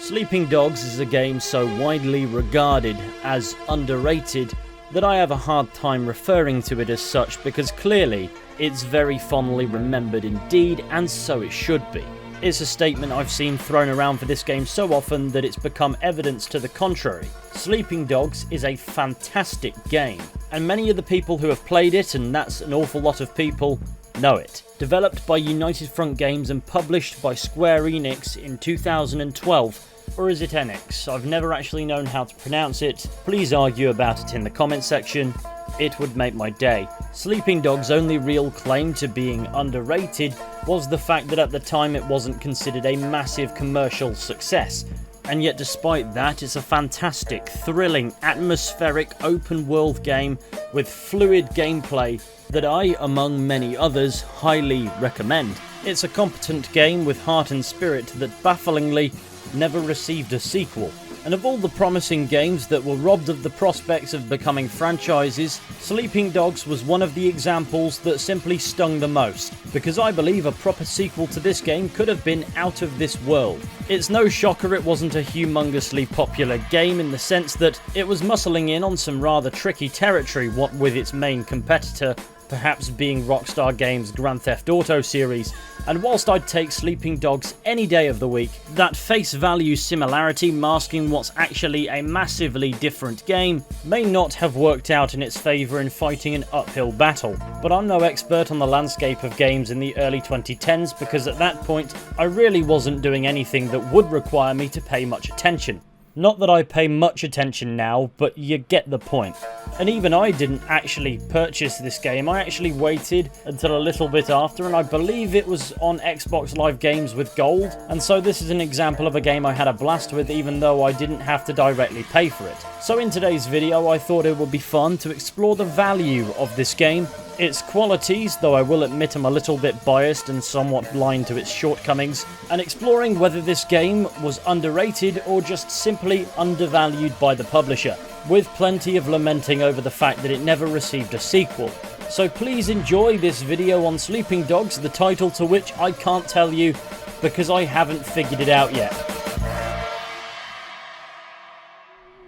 Sleeping Dogs is a game so widely regarded as underrated that I have a hard time referring to it as such, because clearly it's very fondly remembered indeed, and so it should be. It's a statement I've seen thrown around for this game so often that it's become evidence to the contrary. Sleeping Dogs is a fantastic game, and many of the people who have played it, and that's an awful lot of people, know it. Developed by United Front Games and published by Square Enix in 2012, or is it Enix? I've never actually known how to pronounce it. Please argue about it in the comment section. It would make my day. Sleeping Dogs' only real claim to being underrated was the fact that at the time it wasn't considered a massive commercial success. And yet despite that, it's a fantastic, thrilling, atmospheric, open-world game with fluid gameplay that I, among many others, highly recommend. It's a competent game with heart and spirit that bafflingly never received a sequel. And of all the promising games that were robbed of the prospects of becoming franchises, Sleeping Dogs was one of the examples that simply stung the most, because I believe a proper sequel to this game could have been out of this world. It's no shocker it wasn't a humongously popular game in the sense that it was muscling in on some rather tricky territory, what with its main competitor perhaps being Rockstar Games' Grand Theft Auto series, and whilst I'd take Sleeping Dogs any day of the week, that face value similarity masking what's actually a massively different game may not have worked out in its favour in fighting an uphill battle. But I'm no expert on the landscape of games in the early 2010s, because at that point I really wasn't doing anything that would require me to pay much attention. Not that I pay much attention now, but you get the point. And even I didn't actually purchase this game. I actually waited until a little bit after, and I believe it was on Xbox Live Games with Gold. And so this is an example of a game I had a blast with, even though I didn't have to directly pay for it. So in today's video, I thought it would be fun to explore the value of this game, its qualities, though I will admit I'm a little bit biased and somewhat blind to its shortcomings, and exploring whether this game was underrated or just simply undervalued by the publisher, with plenty of lamenting over the fact that it never received a sequel. So please enjoy this video on Sleeping Dogs, the title to which I can't tell you because I haven't figured it out yet.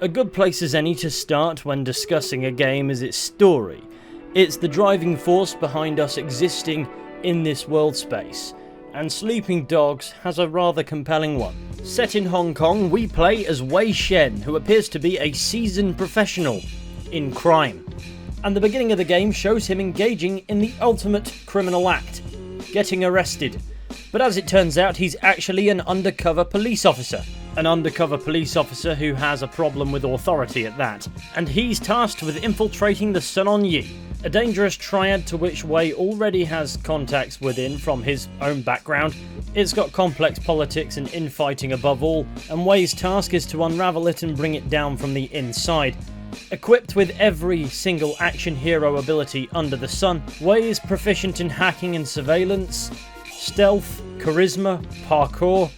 A good place as any to start when discussing a game is its story. It's the driving force behind us existing in this world space, and Sleeping Dogs has a rather compelling one. Set in Hong Kong, we play as Wei Shen, who appears to be a seasoned professional in crime. And the beginning of the game shows him engaging in the ultimate criminal act, getting arrested. But as it turns out, he's actually an undercover police officer. An undercover police officer who has a problem with authority at that. And he's tasked with infiltrating the Sun On Yee, a dangerous triad to which Wei already has contacts within from his own background. It's got complex politics and infighting above all, and Wei's task is to unravel it and bring it down from the inside. Equipped with every single action hero ability under the sun, Wei is proficient in hacking and surveillance, stealth, charisma, parkour.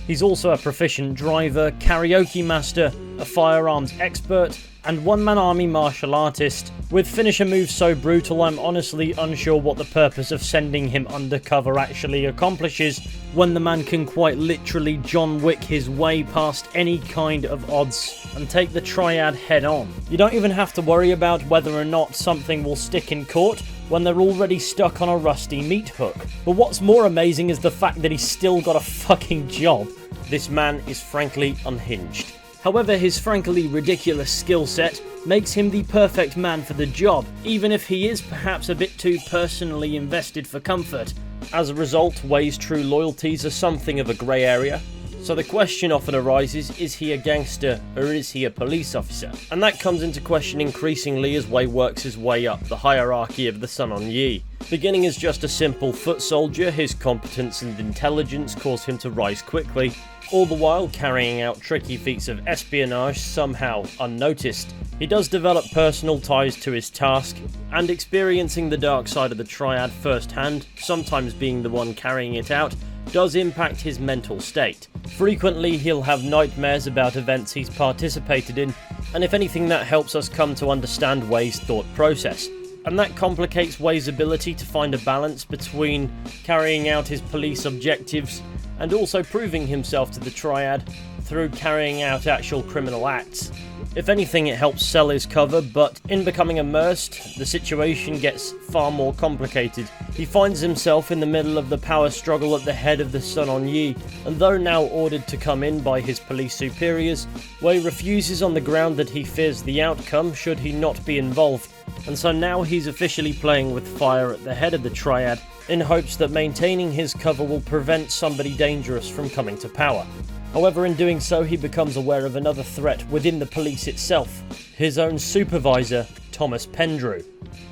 He's also a proficient driver, karaoke master, a firearms expert, and one-man army martial artist, with finisher moves so brutal I'm honestly unsure what the purpose of sending him undercover actually accomplishes, when the man can quite literally John Wick his way past any kind of odds and take the triad head on. You don't even have to worry about whether or not something will stick in court when they're already stuck on a rusty meat hook. But what's more amazing is the fact that he's still got a fucking job. This man is frankly unhinged. However, his frankly ridiculous skill set makes him the perfect man for the job, even if he is perhaps a bit too personally invested for comfort. As a result, Wei's true loyalties are something of a grey area. So the question often arises, is he a gangster or is he a police officer? And that comes into question increasingly as Wei works his way up the hierarchy of the Sun On Yee. Beginning as just a simple foot soldier, his competence and intelligence cause him to rise quickly, all the while carrying out tricky feats of espionage somehow unnoticed. He does develop personal ties to his task, and experiencing the dark side of the triad firsthand, sometimes being the one carrying it out, does impact his mental state. Frequently he'll have nightmares about events he's participated in, and if anything that helps us come to understand Wei's thought process. And that complicates Wei's ability to find a balance between carrying out his police objectives and also proving himself to the Triad through carrying out actual criminal acts. If anything, it helps sell his cover, but in becoming immersed, the situation gets far more complicated. He finds himself in the middle of the power struggle at the head of the Sun On Yee, and though now ordered to come in by his police superiors, Wei refuses on the ground that he fears the outcome should he not be involved, and so now he's officially playing with fire at the head of the Triad, in hopes that maintaining his cover will prevent somebody dangerous from coming to power. However, in doing so, he becomes aware of another threat within the police itself, his own supervisor, Thomas Pendrew,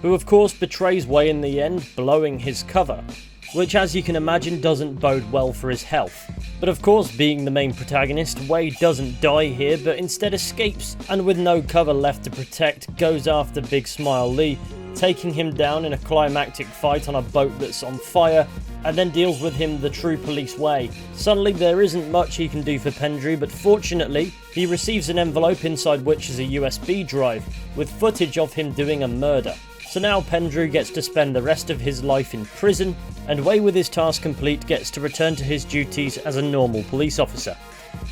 who of course betrays Wei in the end, blowing his cover, which as you can imagine doesn't bode well for his health. But of course, being the main protagonist, Wei doesn't die here, but instead escapes, and with no cover left to protect, goes after Big Smile Lee, taking him down in a climactic fight on a boat that's on fire, and then deals with him the true police way. Suddenly there isn't much he can do for Pendrew, but fortunately he receives an envelope inside which is a USB drive with footage of him doing a murder. So now Pendrew gets to spend the rest of his life in prison, and Wei, with his task complete, gets to return to his duties as a normal police officer.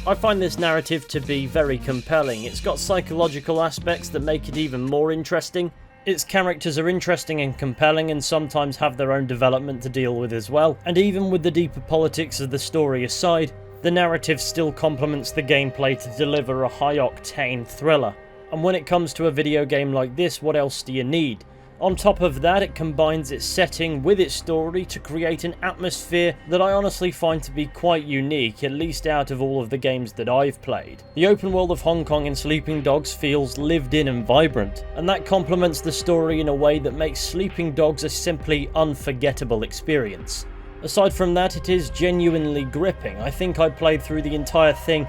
I find this narrative to be very compelling. It's got psychological aspects that make it even more interesting. Its characters are interesting and compelling, and sometimes have their own development to deal with as well, and even with the deeper politics of the story aside, the narrative still complements the gameplay to deliver a high-octane thriller. And when it comes to a video game like this, what else do you need? On top of that, it combines its setting with its story to create an atmosphere that I honestly find to be quite unique, at least out of all of the games that I've played. The open world of Hong Kong in Sleeping Dogs feels lived in and vibrant, and that complements the story in a way that makes Sleeping Dogs a simply unforgettable experience. Aside from that, it is genuinely gripping. I think I played through the entire thing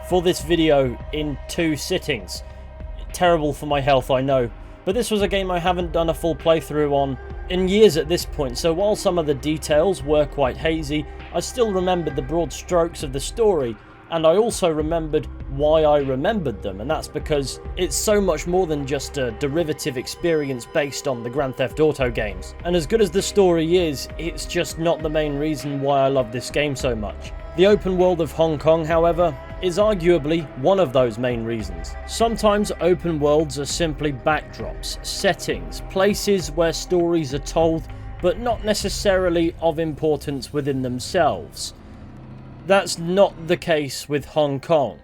for this video in 2 sittings. Terrible for my health, I know. But this was a game I haven't done a full playthrough on in years at this point, so while some of the details were quite hazy, I still remembered the broad strokes of the story, and I also remembered why I remembered them, and that's because it's so much more than just a derivative experience based on the Grand Theft Auto games. And as good as the story is, it's just not the main reason why I love this game so much. The open world of Hong Kong, however, is arguably one of those main reasons. Sometimes open worlds are simply backdrops, settings, places where stories are told, but not necessarily of importance within themselves. That's not the case with Hong Kong.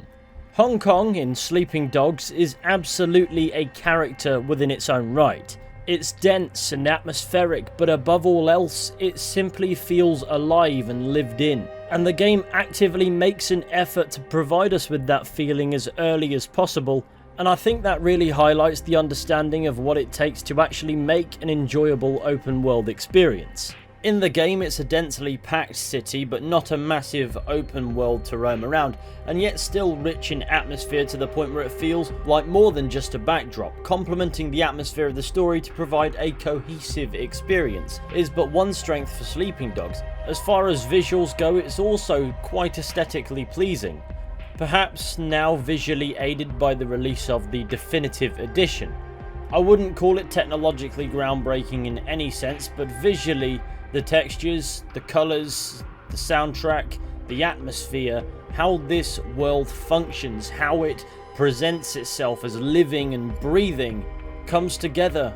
Hong Kong in Sleeping Dogs is absolutely a character within its own right. It's dense and atmospheric, but above all else, it simply feels alive and lived in. And the game actively makes an effort to provide us with that feeling as early as possible, and I think that really highlights the understanding of what it takes to actually make an enjoyable open world experience. In the game, it's a densely packed city, but not a massive open world to roam around, and yet still rich in atmosphere to the point where it feels like more than just a backdrop. Complementing the atmosphere of the story to provide a cohesive experience is but one strength for Sleeping Dogs. As far as visuals go, it's also quite aesthetically pleasing, perhaps now visually aided by the release of the definitive edition. I wouldn't call it technologically groundbreaking in any sense, but visually, the textures, the colours, the soundtrack, the atmosphere, how this world functions, how it presents itself as living and breathing, comes together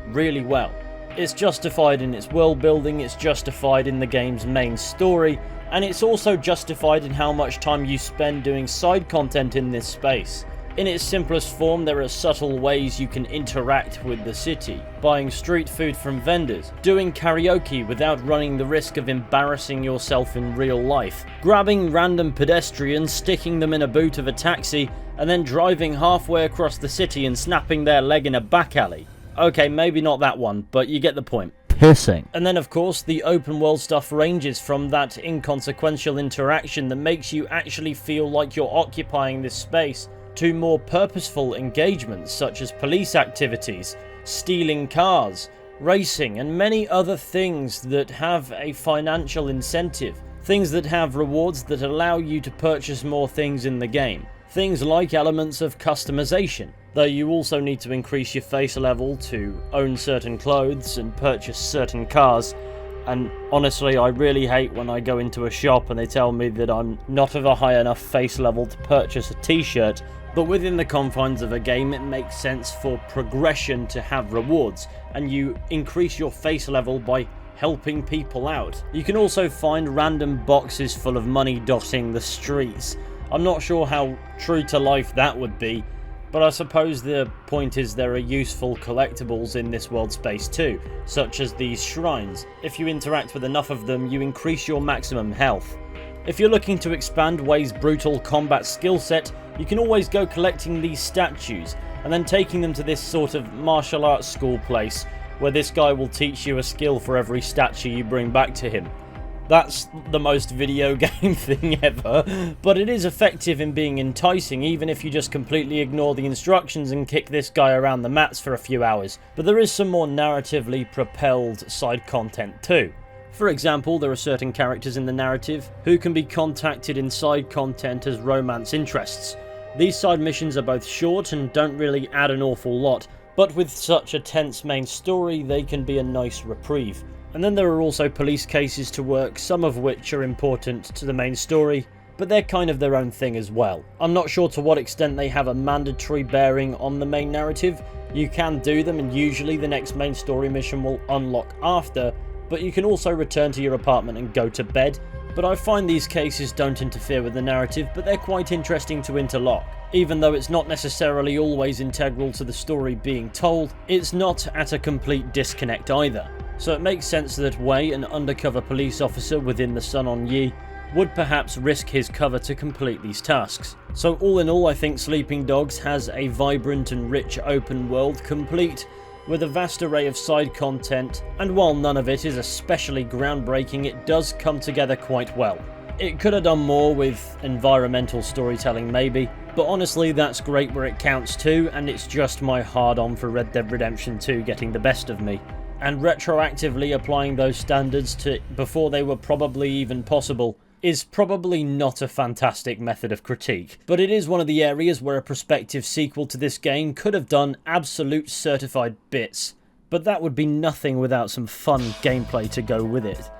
really well. It's justified in its world building, it's justified in the game's main story, and it's also justified in how much time you spend doing side content in this space. In its simplest form, there are subtle ways you can interact with the city, buying street food from vendors, doing karaoke without running the risk of embarrassing yourself in real life, grabbing random pedestrians, sticking them in a boot of a taxi, and then driving halfway across the city and snapping their leg in a back alley. Okay, maybe not that one, but you get the point. Pissing. And then of course the open world stuff ranges from that inconsequential interaction that makes you actually feel like you're occupying this space, to more purposeful engagements such as police activities, stealing cars, racing, and many other things that have a financial incentive, things that have rewards that allow you to purchase more things in the game. Things like elements of customization, though you also need to increase your face level to own certain clothes and purchase certain cars, And honestly, I really hate when I go into a shop and they tell me that I'm not of a high enough face level to purchase a t-shirt, but within the confines of a game it makes sense for progression to have rewards, and you increase your face level by helping people out. You can also find random boxes full of money dotting the streets. I'm not sure how true to life that would be, but I suppose the point is there are useful collectibles in this world space too, such as these shrines. If you interact with enough of them, you increase your maximum health. If you're looking to expand Wei's brutal combat skill set, you can always go collecting these statues, and then taking them to this sort of martial arts school place, where this guy will teach you a skill for every statue you bring back to him. That's the most video game thing ever, but it is effective in being enticing even if you just completely ignore the instructions and kick this guy around the mats for a few hours. But there is some more narratively propelled side content too. For example, there are certain characters in the narrative who can be contacted in side content as romance interests. These side missions are both short and don't really add an awful lot, but with such a tense main story they can be a nice reprieve. And then there are also police cases to work, some of which are important to the main story, but they're kind of their own thing as well. I'm not sure to what extent they have a mandatory bearing on the main narrative. You can do them and usually the next main story mission will unlock after, but you can also return to your apartment and go to bed. But I find these cases don't interfere with the narrative, but they're quite interesting to interlock. Even though it's not necessarily always integral to the story being told, it's not at a complete disconnect either. So it makes sense that Wei, an undercover police officer within the Sun On Yee, would perhaps risk his cover to complete these tasks. So all in all, I think Sleeping Dogs has a vibrant and rich open world, complete with a vast array of side content, and while none of it is especially groundbreaking, it does come together quite well. It could have done more with environmental storytelling maybe, but honestly that's great where it counts too, and it's just my hard-on for Red Dead Redemption 2 getting the best of me. And retroactively applying those standards to before they were probably even possible is probably not a fantastic method of critique, but it is one of the areas where a prospective sequel to this game could have done absolute certified bits, but that would be nothing without some fun gameplay to go with it.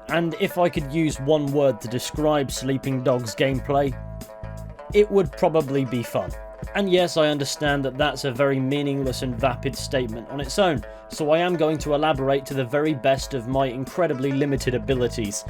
And if I could use one word to describe Sleeping Dogs gameplay, it would probably be fun. And yes, I understand that that's a very meaningless and vapid statement on its own, so I am going to elaborate to the very best of my incredibly limited abilities.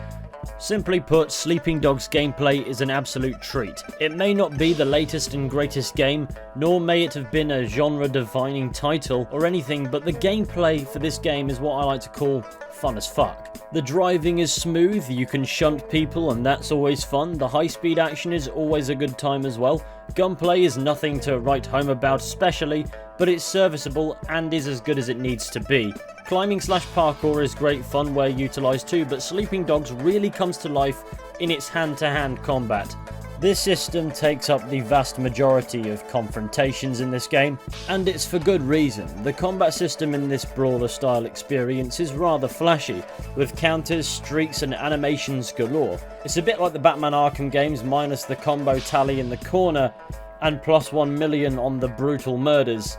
Simply put, Sleeping Dogs gameplay is an absolute treat. It may not be the latest and greatest game, nor may it have been a genre-defining title or anything, but the gameplay for this game is what I like to call fun as fuck. The driving is smooth, you can shunt people and that's always fun, the high-speed action is always a good time as well, gunplay is nothing to write home about especially, but it's serviceable and is as good as it needs to be. Climbing/parkour is great fun where utilised too, but Sleeping Dogs really comes to life in its hand-to-hand combat. This system takes up the vast majority of confrontations in this game, and it's for good reason. The combat system in this brawler-style experience is rather flashy, with counters, streaks and animations galore. It's a bit like the Batman Arkham games minus the combo tally in the corner, and plus 1 million on the brutal murders.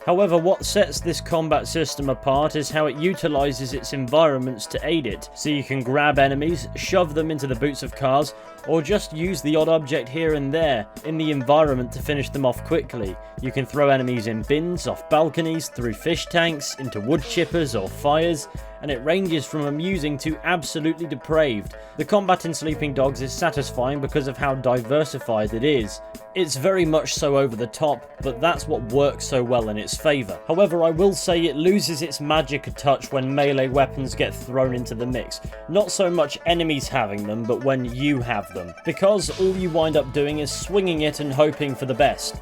However, what sets this combat system apart is how it utilises its environments to aid it, so you can grab enemies, shove them into the boots of cars, or just use the odd object here and there in the environment to finish them off quickly. You can throw enemies in bins, off balconies, through fish tanks, into wood chippers or fires, and it ranges from amusing to absolutely depraved. The combat in Sleeping Dogs is satisfying because of how diversified it is. It's very much so over the top, but that's what works so well in its favour. However, I will say it loses its magic a touch when melee weapons get thrown into the mix. Not so much enemies having them, but when you have them, because all you wind up doing is swinging it and hoping for the best.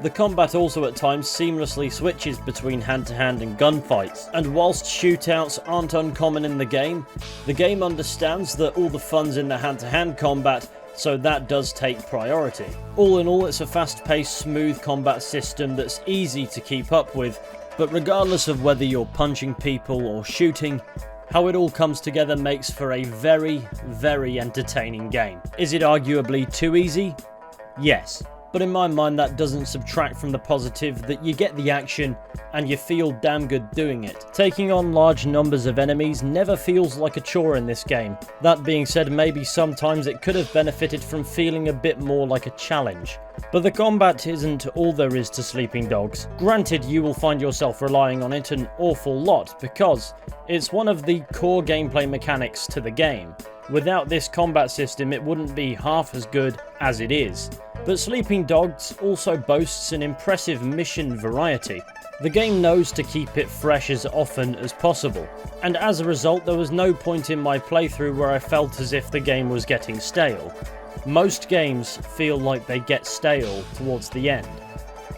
The combat also at times seamlessly switches between hand-to-hand and gunfights, and whilst shootouts aren't uncommon in the game understands that all the fun's in the hand-to-hand combat, so that does take priority. All in all, it's a fast-paced, smooth combat system that's easy to keep up with, but regardless of whether you're punching people or shooting, how it all comes together makes for a very, very entertaining game. Is it arguably too easy? Yes. but in my mind that doesn't subtract from the positive that you get the action and you feel damn good doing it. Taking on large numbers of enemies never feels like a chore in this game. That being said, maybe sometimes it could have benefited from feeling a bit more like a challenge. But the combat isn't all there is to Sleeping Dogs. Granted, you will find yourself relying on it an awful lot because it's one of the core gameplay mechanics to the game. Without this combat system, it wouldn't be half as good as it is. But Sleeping Dogs also boasts an impressive mission variety. The game knows to keep it fresh as often as possible, and as a result there was no point in my playthrough where I felt as if the game was getting stale. Most games feel like they get stale towards the end.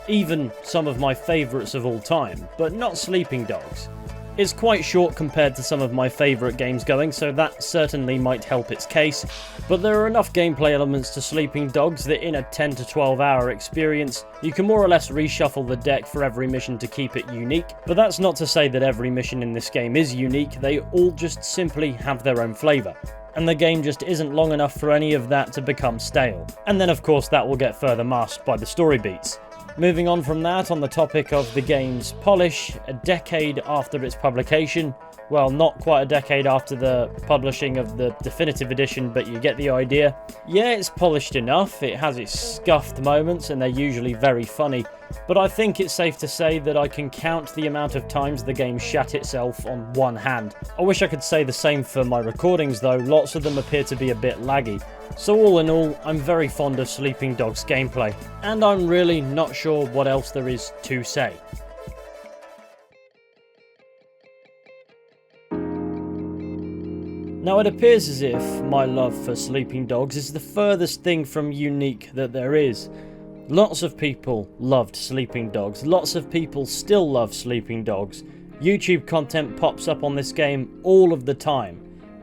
Even some of my favourites of all time, but not Sleeping Dogs. It's quite short compared to some of my favourite games going, so that certainly might help its case, but there are enough gameplay elements to Sleeping Dogs that in a 10 to 12 hour experience, you can more or less reshuffle the deck for every mission to keep it unique, but that's not to say that every mission in this game is unique, they all just simply have their own flavour. And the game just isn't long enough for any of that to become stale. And then of course that will get further masked by the story beats. Moving on from that, on the topic of the game's polish, a decade after its publication, well, not quite a decade after the publishing of the definitive edition, but you get the idea. Yeah, it's polished enough, it has its scuffed moments, and they're usually very funny, but I think it's safe to say that I can count the amount of times the game shat itself on one hand. I wish I could say the same for my recordings though, lots of them appear to be a bit laggy. So all in all, I'm very fond of Sleeping Dogs gameplay, and I'm really not sure what else there is to say. Now it appears as if my love for Sleeping Dogs is the furthest thing from unique that there is. Lots of people loved Sleeping Dogs, lots of people still love Sleeping Dogs. YouTube content pops up on this game all of the time.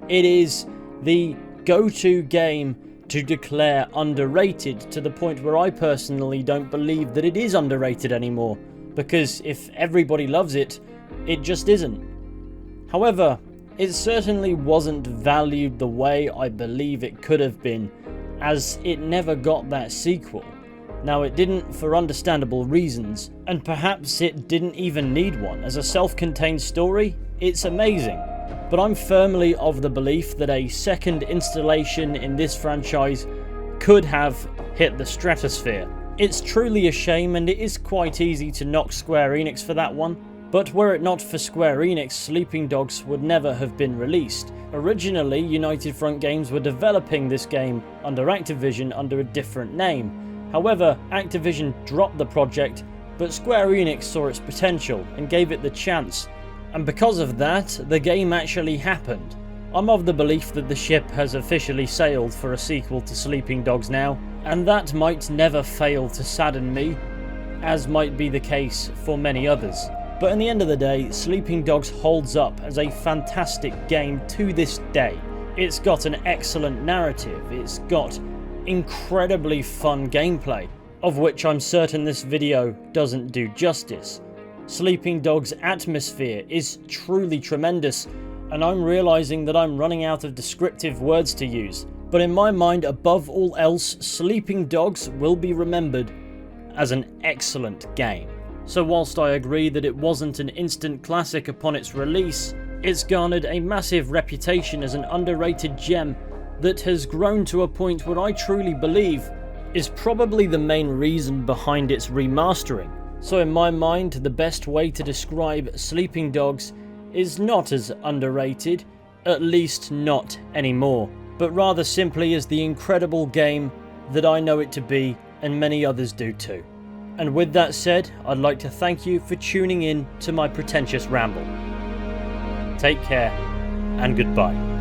It is the go-to game to declare underrated, to the point where I personally don't believe that it is underrated anymore, because if everybody loves it, it just isn't. However, it certainly wasn't valued the way I believe it could have been, as it never got that sequel. Now it didn't for understandable reasons, and perhaps it didn't even need one. As a self-contained story, it's amazing. But I'm firmly of the belief that a second installation in this franchise could have hit the stratosphere. It's truly a shame, and it is quite easy to knock Square Enix for that one. But were it not for Square Enix, Sleeping Dogs would never have been released. Originally, United Front Games were developing this game under Activision under a different name. However, Activision dropped the project, but Square Enix saw its potential and gave it the chance. And because of that, the game actually happened. I'm of the belief that the ship has officially sailed for a sequel to Sleeping Dogs now, and that might never fail to sadden me, as might be the case for many others. But in the end of the day, Sleeping Dogs holds up as a fantastic game to this day. It's got an excellent narrative, it's got incredibly fun gameplay, of which I'm certain this video doesn't do justice. Sleeping Dogs' atmosphere is truly tremendous, and I'm realizing that I'm running out of descriptive words to use. But in my mind, above all else, Sleeping Dogs will be remembered as an excellent game. So whilst I agree that it wasn't an instant classic upon its release, it's garnered a massive reputation as an underrated gem that has grown to a point where I truly believe is probably the main reason behind its remastering. So in my mind, the best way to describe Sleeping Dogs is not as underrated, at least not anymore, but rather simply as the incredible game that I know it to be, and many others do too. And with that said, I'd like to thank you for tuning in to my pretentious ramble. Take care, and goodbye.